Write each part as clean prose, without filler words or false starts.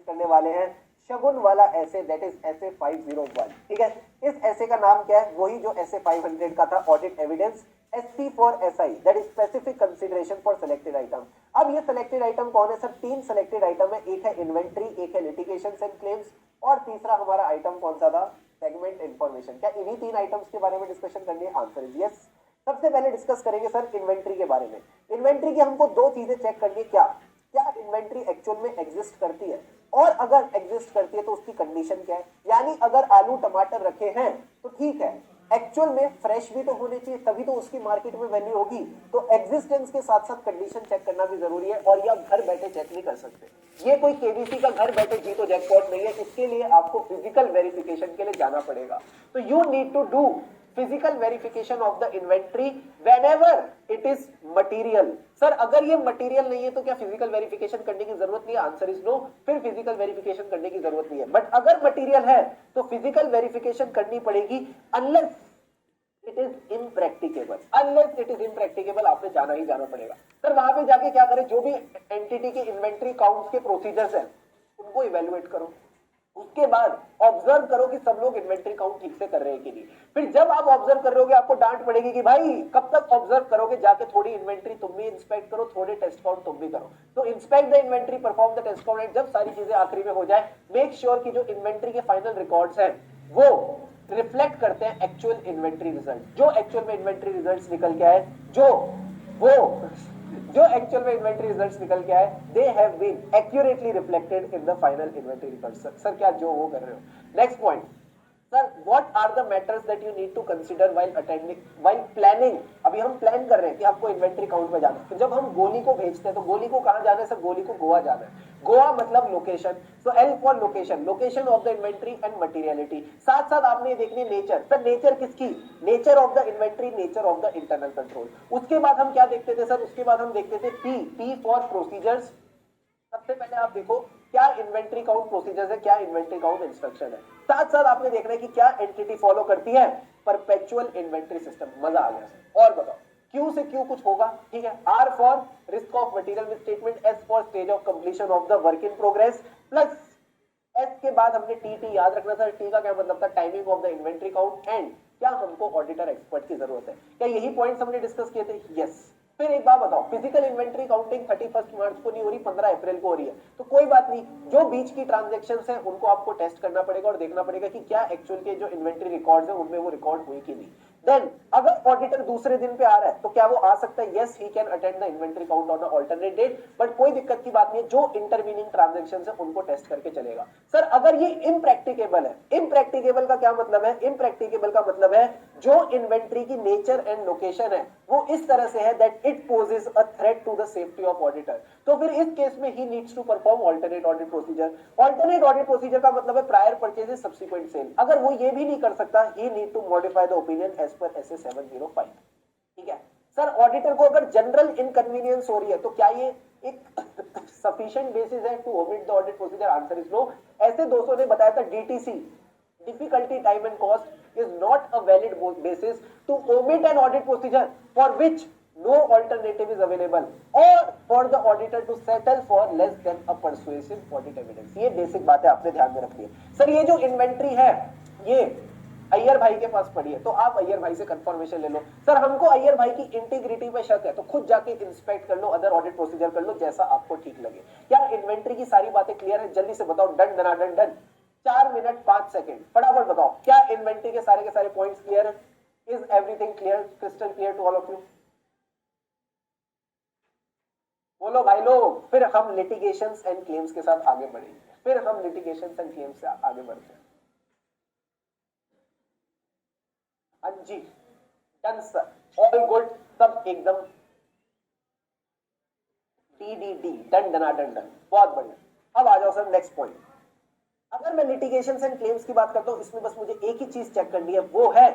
करने वाले हैं शगुन वाला ऐसे, दैट इज ऐसे 501। ठीक है, इस ऐसे का नाम क्या है? वही जो ऐसे 500 का था, audit evidence. SP for SI, that is specific consideration for selected item. अब ये सिलेक्टेड आइटम कौन है सर? 3 सिलेक्टेड आइटम है, एक है इन्वेंट्री, एक है लिटिगेशन एंड क्लेम्स, और तीसरा हमारा आइटम कौन सा था? Segment information. क्या इन्हीं 3 आइटम्स के बारे में डिस्कशन करनी है? Answer is yes. सबसे पहले डिस्कस करेंगे सर इन्वेंट्री के बारे में। इन्वेंट्री की हमको 2 चीजें चेक करनी है। क्या क्या इन्वेंट्री एक्चुअल में एग्जिस्ट करती है, और अगर एग्जिस्ट करती है तो उसकी कंडीशन क्या है? यानी अगर आलू टमाटर रखे हैं तो ठीक है, एक्चुअल में फ्रेश भी तो होने चाहिए, तभी तो उसकी मार्केट में वैल्यू होगी। तो एग्जिस्टेंस के साथ साथ कंडीशन चेक करना भी जरूरी है, और ये आप घर बैठे चेक नहीं कर सकते। ये कोई केबीसी का घर बैठे जीतो जैकपॉट नहीं है, इसके लिए आपको फिजिकल वेरिफिकेशन के लिए जाना पड़ेगा। तो you need to do physical verification of the inventory whenever it is material. Sir अगर ये मटेरियल नहीं है तो क्या फिजिकल वेरिफिकेशन करने की जरूरत नहीं है? आंसर इज नो, फिर फिजिकल वेरिफिकेशन करने की जरूरत नहीं है। बट अगर मटेरियल है तो फिजिकल वेरिफिकेशन करनी पड़ेगी, unless it is impracticable. Unless it is impracticable आपने जाना ही जाना पड़ेगा। सर वहां पे जाके क्या करें? जो भी एंटिटी के इन्वेंट्री काउंट्स के प्रोसीजर्स हैं उनको इवेल्युएट करो, उसके बाद ऑब्जर्व करो कि सब लोग इन्वेंट्री काउंट ठीक से कर रहे हैं कि नहीं। फिर जब आप ऑब्जर्व कर रहे होगे आपको डांट पड़ेगी कि भाई कब तक ऑब्जर्व करोगे, जाके थोड़ी इन्वेंट्री तुम भी इंस्पेक्ट करो, थोड़े टेस्ट काउंट तुम भी करो। तो inspect the inventory, perform the test count, जब सारी चीजें आखिरी में हो जाए, मेक श्योर कि जो इन्वेंट्री के फाइनल रिकॉर्ड्स हैं वो रिफ्लेक्ट करते हैं एक्चुअल इन्वेंट्री रिजल्ट। जो एक्चुअल में इन्वेंट्री रिजल्ट्स निकल के आए, जो एक्चुअल में इन्वेंट्री रिजल्ट्स निकल के आए, they have been accurately reflected in the final inventory records. Sir क्या जो वो कर रहे हो? Next point sir, what are the matters that you need to consider while planning. अभी हम प्लान कर रहे हैं कि आपको इन्वेंट्री काउंट में जाना है, तो जब हम गोली को भेजते हैं तो गोली को कहां जाना है सर? गोली को गोवा जाना है। गोवा मतलब location, so L for location, location of the inventory and materiality. साथ साथ आपने देखनी नेचर। सर नेचर किसकी? Nature of the inventory, nature of the internal control. उसके बाद हम क्या देखते थे सर? उसके बाद हम देखते थे पी फॉर प्रोसीजर्स। सबसे पहले आप देखो क्या इन्वेंट्री काउंट प्रोसीजर्स है, क्या इन्वेंट्री काउंट इंस्ट्रक्शन है। साथ साथ आपने देखना है कि क्या एंटिटी फॉलो करती है परपेचुअल इन्वेंट्री सिस्टम। मजा आ गया। और बताओ क्यू से क्यू कुछ होगा, ठीक है। R for risk of material misstatement, S for stage of completion of the work in progress, plus S के बाद हमने टी याद रखना सर। टी का क्या मतलब था? Timing of the inventory count, and क्या हमको ऑडिटर एक्सपर्ट की जरूरत है। क्या यही पॉइंट्स हमने डिस्कस किए थे? यस। फिर एक बात बताओ, फिजिकल इन्वेंट्री काउंटिंग 31 मार्च को नहीं हो रही, 15 अप्रैल को हो रही है, तो कोई बात नहीं, जो बीच की ट्रांजैक्शंस हैं उनको आपको टेस्ट करना पड़ेगा और देखना पड़ेगा कि क्या एक्चुअल के जो इन्वेंट्री रिकॉर्ड्स हैं उनमें वो रिकॉर्ड हुई कि नहीं। देन अगर ऑडिटर दूसरे दिन पे आ रहा है तो क्या वो आ सकता है? Yes, he can attend the inventory count on alternate date, but कोई दिक्कत की बात नहीं है, जो इंटरवीनिंग ट्रांजैक्शंस है उनको टेस्ट करके चलेगा। सर अगर ये इम्प्रैक्टिकेबल है, इम्प्रैक्टिकेबल का क्या मतलब है? इम्प्रैक्टिकेबल का मतलब है जो इन्वेंट्री की नेचर एंड लोकेशन है वो इस तरह से है that it poses a threat to the safety of auditor. तो फिर इस केस में he needs to perform alternate audit procedure. Alternate audit procedure का मतलब है प्रायर परचेजेस सब्सिक्वेंट सेल। अगर वो ये भी नहीं कर सकता, he need to modify the opinion as per SA 705। ठीक है सर, ऑडिटर को अगर जनरल इनकन्वीनियंस हो रही है तो क्या ये एक सफिशिएंट बेसिस है to omit the audit procedure? Answer is no. ऐसे दोस्तों ने बताया था DTC, difficulty, time and cost is not a valid basis to omit an audit procedure for which no alternative is available or for the auditor to settle for less than a persuasive audit evidence। ये basic बात है, आपने ध्यान में रखनी है। Sir ये जो इन्वेंट्री है ये अय्यर भाई के पास पड़ी है, तो आप अय्यर भाई से कंफर्मेशन ले लो। सर हमको अय्यर भाई की इंटीग्रिटी पे शक है, तो खुद जाके इंस्पेक्ट कर लो, अदर ऑडिट प्रोसीजर कर लो, जैसा आपको ठीक लगे। क्या इन्वेंट्री की सारी बातें क्लियर है? जल्दी से बताओ, done done done. 4 minute 5 second, फटाफट बताओ क्या इन्वेंट्री के सारे पॉइंट्स क्लियर है? Is everything clear, crystal clear to all of you? बोलो भाई लोग। फिर हम लिटिगेशंस एंड क्लेम्स के साथ आगे बढ़ेंगे, फिर हम लिटिगेशंस एंड क्लेम्स से आगे बढ़ते हैं। हाँ जी, डन सर, ऑल गुड, सब एकदम डी डन डन, बहुत बढ़िया। अब आ जाओ सर नेक्स्ट पॉइंट। अगर मैं लिटिगेशंस एंड क्लेम्स की बात करता हूं, इसमें बस मुझे एक ही चीज चेक करनी है, वो है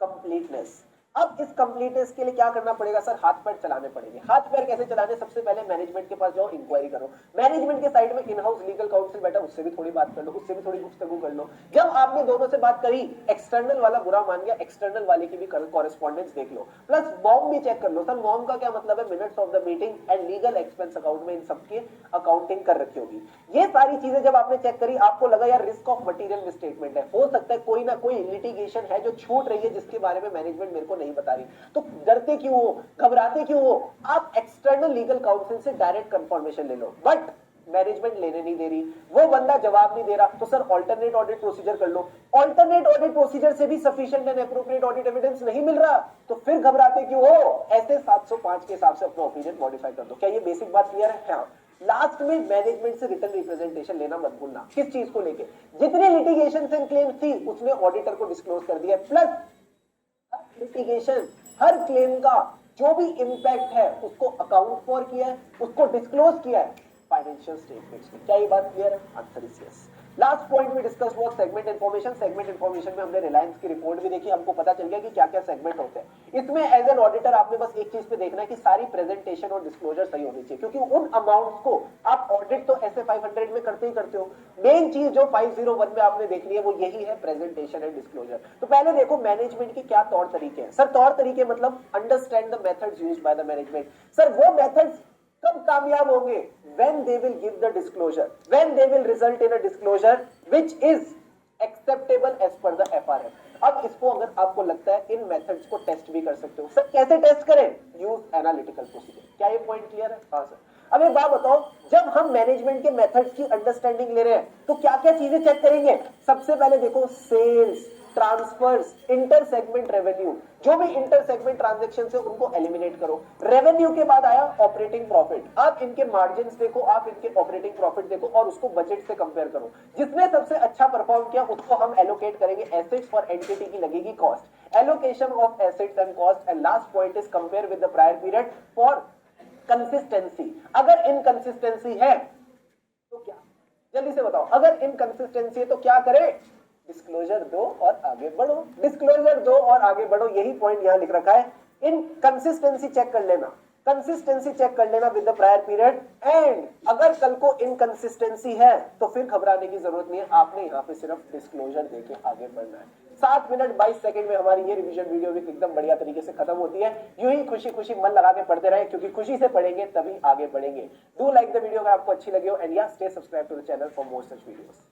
कंप्लीटनेस। अब इस कंप्लीटनेस के लिए क्या करना पड़ेगा सर? हाथ पैर चलाने पड़ेंगे। हाथ पैर कैसे चलाने? सबसे पहले मैनेजमेंट के पास जाओ, इंक्वायरी करो। मैनेजमेंट के साइड में इन हाउस लीगल काउंसिल बैठा, उससे भी थोड़ी बात कर लो, उससे भी थोड़ी गुफ्तगू कर लो। जब आपने दोनों से बात करी, एक्सटर्नल वाला बुरा मान गया, एक्सटर्नल वाले की भी कॉरेस्पॉन्डेंस देख लो, प्लस मॉम भी चेक कर लो। सर मॉम का क्या मतलब है? Minutes of the meeting and legal expense account में इन सबकी अकाउंटिंग कर रखी होगी। ये सारी चीजें जब आपने चेक करी, आपको लगा यार रिस्क ऑफ मटेरियल मिसस्टेटमेंट है, हो सकता है कोई ना कोई लिटिगेशन है जो छूट रही है, जिसके बारे में मैनेजमेंट मेरे को नहीं बता रही, तो डरते क्यों हो, घबराते क्यों हो? आप एक्सटर्नल लीगल काउंसिल से डायरेक्ट कंफर्मेशन ले लो। बट मैनेजमेंट लेने नहीं दे रही, वो बंदा जवाब नहीं दे रहा, तो सर ऑल्टरनेट ऑडिट प्रोसीजर कर लो। ऑल्टरनेट ऑडिट प्रोसीजर से भी sufficient and appropriate audit evidence नहीं मिल रहा, तो फिर घबराते क्यों हो? ऐसे 705 के हिसाब से अपना ओपिनियन मॉडिफाई कर दो। क्या ये बेसिक बात क्लियर है? हाँ। लास्ट में मैनेजमेंट से रिटर्न रिप्रेजेंटेशन लेना मत भूलना। किस चीज को लेके? जितनी लिटिगेशन एंड क्लेम्स थी उसने ऑडिटर को डिस्क्लोज कर दिया, प्लस लिटिगेशन हर क्लेम का जो भी इंपैक्ट है उसको अकाउंट फॉर किया है, उसको डिस्क्लोज किया है फाइनेंशियल स्टेटमेंट्स में। क्या ये बात क्लियर है? Answer is yes. Last point में डिस्कस हुआ सेगमेंट इंफॉर्मेशन। सेगमेंट इंफॉर्मेशन में हमने रिलायंस की रिपोर्ट भी देखी, हमको पता चल गया कि क्या क्या सेगमेंट होते हैं। इसमें एज एन ऑडिटर आपने बस एक चीज पे देखना है कि सारी प्रेजेंटेशन और डिस्क्लोजर सही होनी चाहिए, क्योंकि उन अमाउंट्स को आप ऑडिट तो ऐसे 500 में करते ही करते हो। मेन चीज जो 501 में आपने देखनी है वो यही है, प्रेजेंटेशन एंड डिस्क्लोजर। तो पहले देखो मैनेजमेंट के क्या तौर तरीके हैं। सर तौर तरीके मतलब understand the methods used by the management. Sir वो मेथड्स कब कामयाब होंगे? when they will give the disclosure, when they will result in a disclosure which is acceptable as per the FRM। अब इसको अगर आपको लगता है इन मेथड्स को टेस्ट भी कर सकते हो। सर कैसे टेस्ट करें? Use analytical procedure. क्या ये पॉइंट क्लियर है? हाँ सर। अब एक बात बताओ, जब हम मैनेजमेंट के मेथड्स की अंडरस्टैंडिंग ले रहे हैं तो क्या क्या चीजें चेक करेंगे? सबसे पहले देखो sales, transfers, inter segment revenue, जो भी इंटर सेगमेंट ट्रांजैक्शन है उनको एलिमिनेट करो। रेवेन्यू के बाद आया ऑपरेटिंग प्रॉफिट। आप इनके मार्जिन्स देखो, आप इनके ऑपरेटिंग प्रॉफिट देखो और उसको बजट से कंपेयर करो। जिसने सबसे अच्छा परफॉर्म किया उसको हम एलोकेट करेंगे एसेट्स, और एंटिटी की लगेगी cost. Allocation of assets and cost. And last point is compare with the prior period for consistency. अगर इनकंसिस्टेंसी है तो क्या? जल्दी से बताओ, अगर इनकंसिस्टेंसी है तो क्या करें? डिस्क्लोजर दो और आगे बढ़ो। डिस्क्लोजर दो और आगे बढ़ो, यही पॉइंट यहां लिख रखा है। इनकंसिस्टेंसी चेक कर लेना, कंसिस्टेंसी चेक कर लेना with the prior period. And अगर कल को इनकंसिस्टेंसी है तो फिर घबराने की जरूरत नहीं है, आपने यहां पे सिर्फ डिस्क्लोजर देके आगे बढ़ना है। 7 मिनट 22 सेकंड में हमारी ये रिवीजन वीडियो भी एकदम बढ़िया तरीके से खत्म होती है। यूं ही खुशी खुशी मन लगा के पढ़ते रहे, क्योंकि खुशी से पढ़ेंगे तभी आगे बढ़ेंगे। डू लाइक द वीडियो अगर आपको अच्छी लगी हो, and yeah stay subscribe to the channel for more such videos.